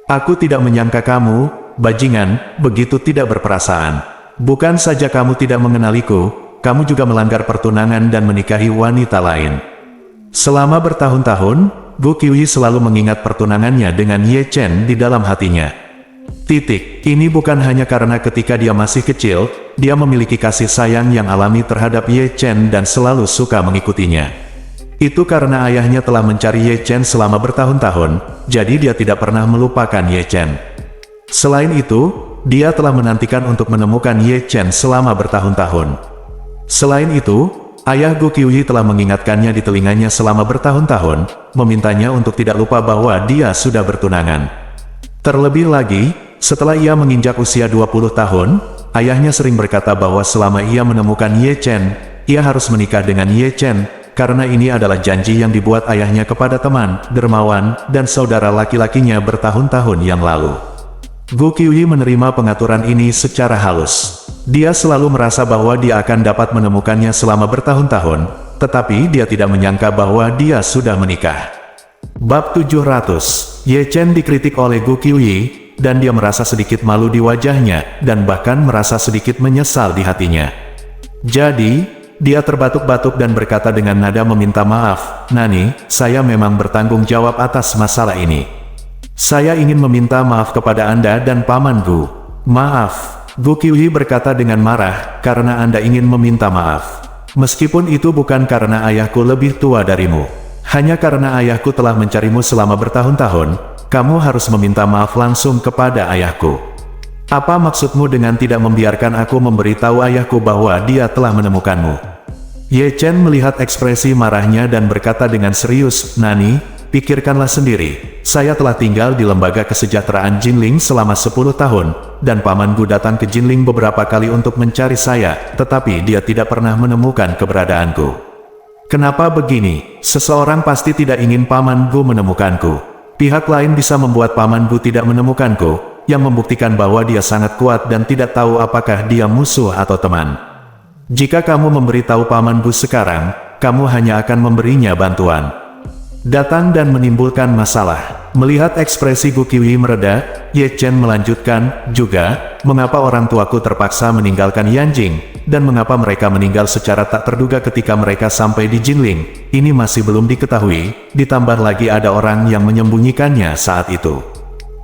Aku tidak menyangka kamu, bajingan, begitu tidak berperasaan. Bukan saja kamu tidak mengenaliku, kamu juga melanggar pertunangan dan menikahi wanita lain." Selama bertahun-tahun, Gu Qiuyi selalu mengingat pertunangannya dengan Ye Chen di dalam hatinya. Ini bukan hanya karena ketika dia masih kecil, dia memiliki kasih sayang yang alami terhadap Ye Chen dan selalu suka mengikutinya. Itu karena ayahnya telah mencari Ye Chen selama bertahun-tahun, jadi dia tidak pernah melupakan Ye Chen. Selain itu, dia telah menantikan untuk menemukan Ye Chen selama bertahun-tahun. Selain itu, ayah Gu Qiuyi telah mengingatkannya di telinganya selama bertahun-tahun, memintanya untuk tidak lupa bahwa dia sudah bertunangan. Terlebih lagi, setelah ia menginjak usia 20 tahun, ayahnya sering berkata bahwa selama ia menemukan Ye Chen, ia harus menikah dengan Ye Chen, karena ini adalah janji yang dibuat ayahnya kepada teman, dermawan, dan saudara laki-lakinya bertahun-tahun yang lalu. Gu Qiuyi menerima pengaturan ini secara halus. Dia selalu merasa bahwa dia akan dapat menemukannya selama bertahun-tahun, tetapi dia tidak menyangka bahwa dia sudah menikah. Bab 700, Ye Chen dikritik oleh Gu Qiuyi, dan dia merasa sedikit malu di wajahnya, dan bahkan merasa sedikit menyesal di hatinya. Jadi, dia terbatuk-batuk dan berkata dengan nada meminta maaf, "Nani, saya memang bertanggung jawab atas masalah ini. Saya ingin meminta maaf kepada Anda dan Paman Gu." "Maaf," Gu Qiuyi berkata dengan marah, "karena Anda ingin meminta maaf. Meskipun itu bukan karena ayahku lebih tua darimu. Hanya karena ayahku telah mencarimu selama bertahun-tahun, kamu harus meminta maaf langsung kepada ayahku. Apa maksudmu dengan tidak membiarkan aku memberitahu ayahku bahwa dia telah menemukanmu?" Ye Chen melihat ekspresi marahnya dan berkata dengan serius, "Nani, pikirkanlah sendiri. Saya telah tinggal di lembaga kesejahteraan Jinling selama 10 tahun, dan Paman Gu datang ke Jinling beberapa kali untuk mencari saya, tetapi dia tidak pernah menemukan keberadaanku. Kenapa begini? Seseorang pasti tidak ingin Paman Gu menemukanku. Pihak lain bisa membuat Paman Gu tidak menemukanku, yang membuktikan bahwa dia sangat kuat dan tidak tahu apakah dia musuh atau teman. Jika kamu memberitahu Paman Gu sekarang, kamu hanya akan memberinya bantuan. Datang dan menimbulkan masalah." Melihat ekspresi Gu Qiuyi mereda, Ye Chen melanjutkan, "Juga, mengapa orang tuaku terpaksa meninggalkan Yanjing, dan mengapa mereka meninggal secara tak terduga ketika mereka sampai di Jinling, ini masih belum diketahui, ditambah lagi ada orang yang menyembunyikannya saat itu.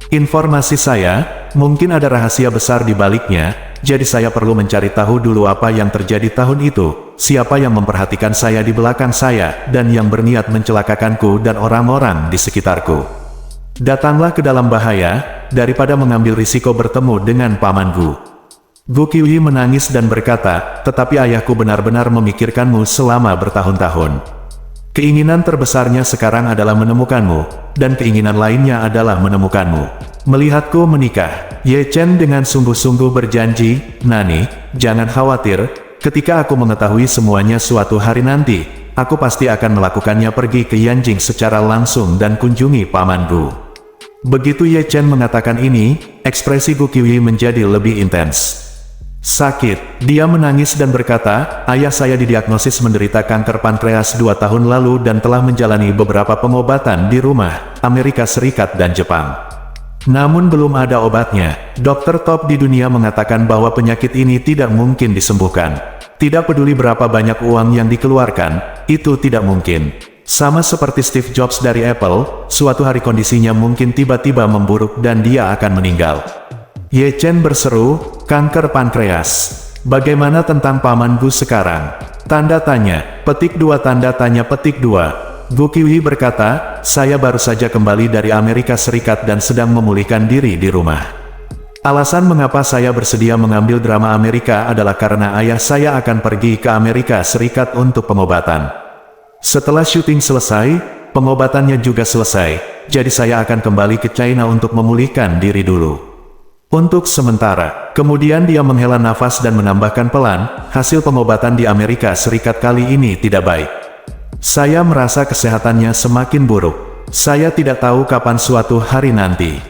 Informasi saya, mungkin ada rahasia besar di baliknya, jadi saya perlu mencari tahu dulu apa yang terjadi tahun itu, siapa yang memperhatikan saya di belakang saya, dan yang berniat mencelakakanku dan orang-orang di sekitarku. Datanglah ke dalam bahaya, daripada mengambil risiko bertemu dengan Paman Gu." Gu Qiuyi menangis dan berkata, "Tetapi ayahku benar-benar memikirkanmu selama bertahun-tahun. Keinginan terbesarnya sekarang adalah menemukanmu, dan keinginan lainnya adalah menemukanmu. Melihatku menikah." Ye Chen dengan sungguh-sungguh berjanji, "Nani, jangan khawatir, ketika aku mengetahui semuanya suatu hari nanti, aku pasti akan melakukannya pergi ke Yanjing secara langsung dan kunjungi Paman Gu." Begitu Ye Chen mengatakan ini, ekspresi Gu Qiuyi menjadi lebih intens. Sakit, dia menangis dan berkata, "Ayah saya didiagnosis menderita kanker pankreas 2 tahun lalu dan telah menjalani beberapa pengobatan di rumah, Amerika Serikat dan Jepang. Namun belum ada obatnya. Dokter top di dunia mengatakan bahwa penyakit ini tidak mungkin disembuhkan. Tidak peduli berapa banyak uang yang dikeluarkan, itu tidak mungkin. Sama seperti Steve Jobs dari Apple, suatu hari kondisinya mungkin tiba-tiba memburuk dan dia akan meninggal." Ye Chen berseru, "Kanker pankreas. Bagaimana tentang Paman Gu sekarang?" Tanda tanya, petik 2 tanda tanya petik 2. Gu Qiuyi berkata, "Saya baru saja kembali dari Amerika Serikat dan sedang memulihkan diri di rumah. Alasan mengapa saya bersedia mengambil drama Amerika adalah karena ayah saya akan pergi ke Amerika Serikat untuk pengobatan. Setelah syuting selesai, pengobatannya juga selesai, jadi saya akan kembali ke China untuk memulihkan diri dulu. Untuk sementara." Kemudian dia menghela nafas dan menambahkan pelan, "Hasil pengobatan di Amerika Serikat kali ini tidak baik. Saya merasa kesehatannya semakin buruk. Saya tidak tahu kapan suatu hari nanti."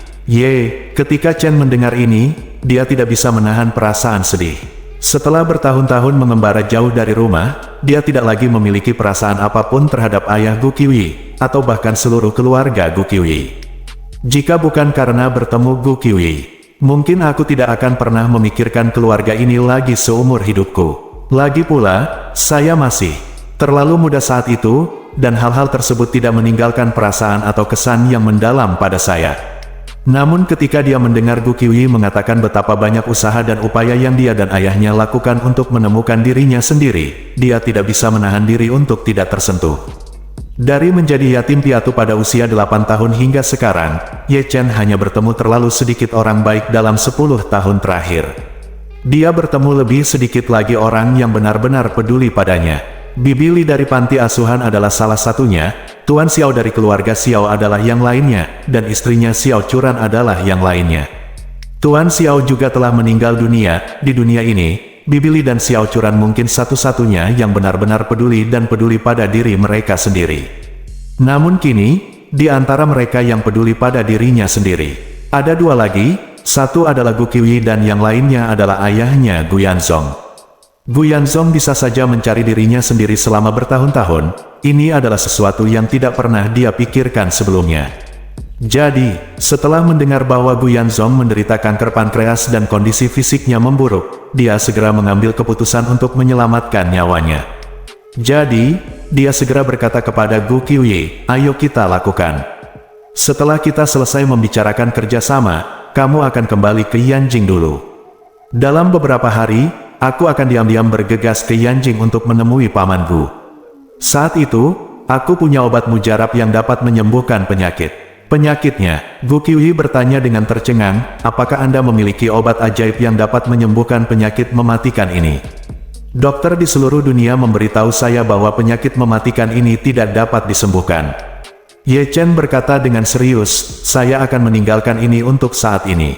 Ketika Chen mendengar ini, dia tidak bisa menahan perasaan sedih. Setelah bertahun-tahun mengembara jauh dari rumah, dia tidak lagi memiliki perasaan apapun terhadap ayah Gu Qiuyi, atau bahkan seluruh keluarga Gu Qiuyi. "Jika bukan karena bertemu Gu Qiuyi, mungkin aku tidak akan pernah memikirkan keluarga ini lagi seumur hidupku. Lagi pula, saya masih terlalu muda saat itu, dan hal-hal tersebut tidak meninggalkan perasaan atau kesan yang mendalam pada saya." Namun ketika dia mendengar Gu Qiuyi mengatakan betapa banyak usaha dan upaya yang dia dan ayahnya lakukan untuk menemukan dirinya sendiri, dia tidak bisa menahan diri untuk tidak tersentuh. Dari menjadi yatim piatu pada usia 8 tahun hingga sekarang, Ye Chen hanya bertemu terlalu sedikit orang baik dalam 10 tahun terakhir. Dia bertemu lebih sedikit lagi orang yang benar-benar peduli padanya. Bibi Li dari panti asuhan adalah salah satunya, Tuan Xiao dari keluarga Xiao adalah yang lainnya, dan istrinya Xiao Churan adalah yang lainnya. Tuan Xiao juga telah meninggal dunia. Di dunia ini, Bibi Li dan Xiao Churan mungkin satu-satunya yang benar-benar peduli dan peduli pada diri mereka sendiri. Namun kini, di antara mereka yang peduli pada dirinya sendiri, ada dua lagi, satu adalah Gu Qiuyi dan yang lainnya adalah ayahnya Gu Yanzong. Gu Yanzong bisa saja mencari dirinya sendiri selama bertahun-tahun, ini adalah sesuatu yang tidak pernah dia pikirkan sebelumnya. Jadi, setelah mendengar bahwa Gu Yanzong menderita kanker pankreas dan kondisi fisiknya memburuk, dia segera mengambil keputusan untuk menyelamatkan nyawanya. Jadi, dia segera berkata kepada Gu Qiuyi, "Ayo kita lakukan. Setelah kita selesai membicarakan kerjasama, kamu akan kembali ke Yanjing dulu. Dalam beberapa hari, aku akan diam-diam bergegas ke Yanjing untuk menemui pamanku. Saat itu, aku punya obat mujarab yang dapat menyembuhkan penyakit." Penyakitnya, Gu Qiuyi bertanya dengan tercengang, "Apakah Anda memiliki obat ajaib yang dapat menyembuhkan penyakit mematikan ini?" "Dokter di seluruh dunia memberitahu saya bahwa penyakit mematikan ini tidak dapat disembuhkan." Ye Chen berkata dengan serius, "Saya akan meninggalkan ini untuk saat ini.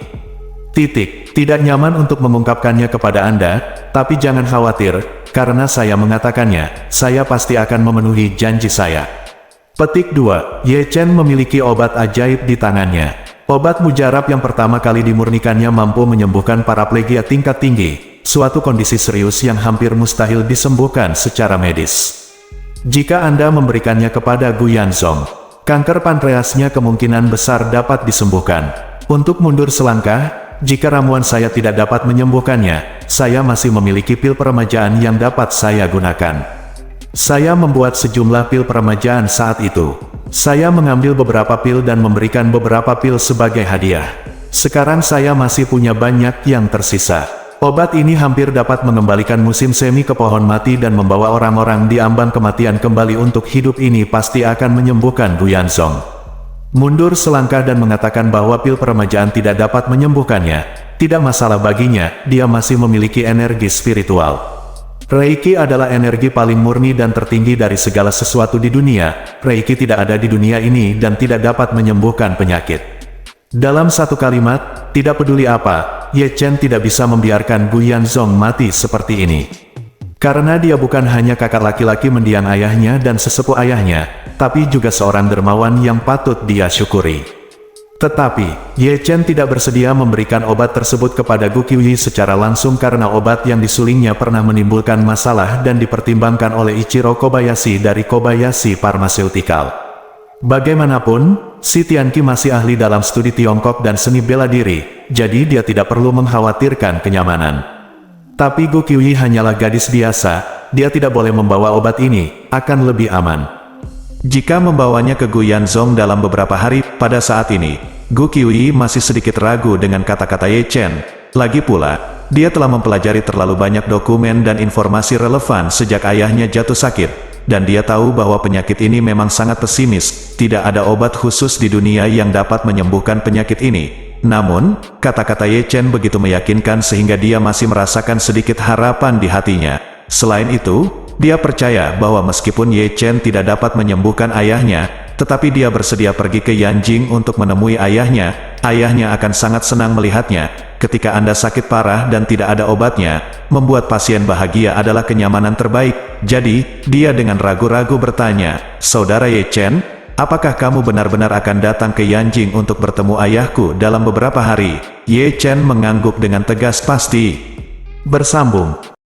Tidak nyaman untuk mengungkapkannya kepada Anda, tapi jangan khawatir, karena saya mengatakannya, saya pasti akan memenuhi janji saya." Petik 2. Ye Chen memiliki obat ajaib di tangannya. Obat mujarab yang pertama kali dimurnikannya mampu menyembuhkan paraplegia tingkat tinggi, suatu kondisi serius yang hampir mustahil disembuhkan secara medis. Jika Anda memberikannya kepada Gu Yanzong, kanker pankreasnya kemungkinan besar dapat disembuhkan. Untuk mundur selangkah, jika ramuan saya tidak dapat menyembuhkannya, saya masih memiliki pil peremajaan yang dapat saya gunakan. Saya membuat sejumlah pil peremajaan saat itu. Saya mengambil beberapa pil dan memberikan beberapa pil sebagai hadiah. Sekarang saya masih punya banyak yang tersisa. Obat ini hampir dapat mengembalikan musim semi ke pohon mati dan membawa orang-orang di ambang kematian kembali untuk hidup. Ini pasti akan menyembuhkan Gu Yanzong. Mundur selangkah dan mengatakan bahwa pil peremajaan tidak dapat menyembuhkannya. Tidak masalah baginya, dia masih memiliki energi spiritual. Reiki adalah energi paling murni dan tertinggi dari segala sesuatu di dunia. Reiki tidak ada di dunia ini dan tidak dapat menyembuhkan penyakit. Dalam satu kalimat, tidak peduli apa, Ye Chen tidak bisa membiarkan Gu Yanzong mati seperti ini. Karena dia bukan hanya kakak laki-laki mendiang ayahnya dan sesepuh ayahnya, tapi juga seorang dermawan yang patut dia syukuri. Tetapi, Ye Chen tidak bersedia memberikan obat tersebut kepada Gu Qiuyi secara langsung karena obat yang disulingnya pernah menimbulkan masalah dan dipertimbangkan oleh Ichiro Kobayashi dari Kobayashi Pharmaceutical. Bagaimanapun, si Tianqi masih ahli dalam studi Tiongkok dan seni bela diri, jadi dia tidak perlu mengkhawatirkan kenyamanan. Tapi Gu Qiuyi hanyalah gadis biasa, dia tidak boleh membawa obat ini, akan lebih aman jika membawanya ke Gu Yanzong dalam beberapa hari. Pada saat ini, Gu Qiuyi masih sedikit ragu dengan kata-kata Ye Chen. Lagi pula, dia telah mempelajari terlalu banyak dokumen dan informasi relevan sejak ayahnya jatuh sakit, dan dia tahu bahwa penyakit ini memang sangat pesimis. Tidak ada obat khusus di dunia yang dapat menyembuhkan penyakit ini. Namun, kata-kata Ye Chen begitu meyakinkan sehingga dia masih merasakan sedikit harapan di hatinya. Selain itu, dia percaya bahwa meskipun Ye Chen tidak dapat menyembuhkan ayahnya, tetapi dia bersedia pergi ke Yanjing untuk menemui ayahnya. Ayahnya akan sangat senang melihatnya. Ketika Anda sakit parah dan tidak ada obatnya, membuat pasien bahagia adalah kenyamanan terbaik. Jadi, dia dengan ragu-ragu bertanya, "Saudara Ye Chen, apakah kamu benar-benar akan datang ke Yanjing untuk bertemu ayahku dalam beberapa hari?" Ye Chen mengangguk dengan tegas, "Pasti." Bersambung.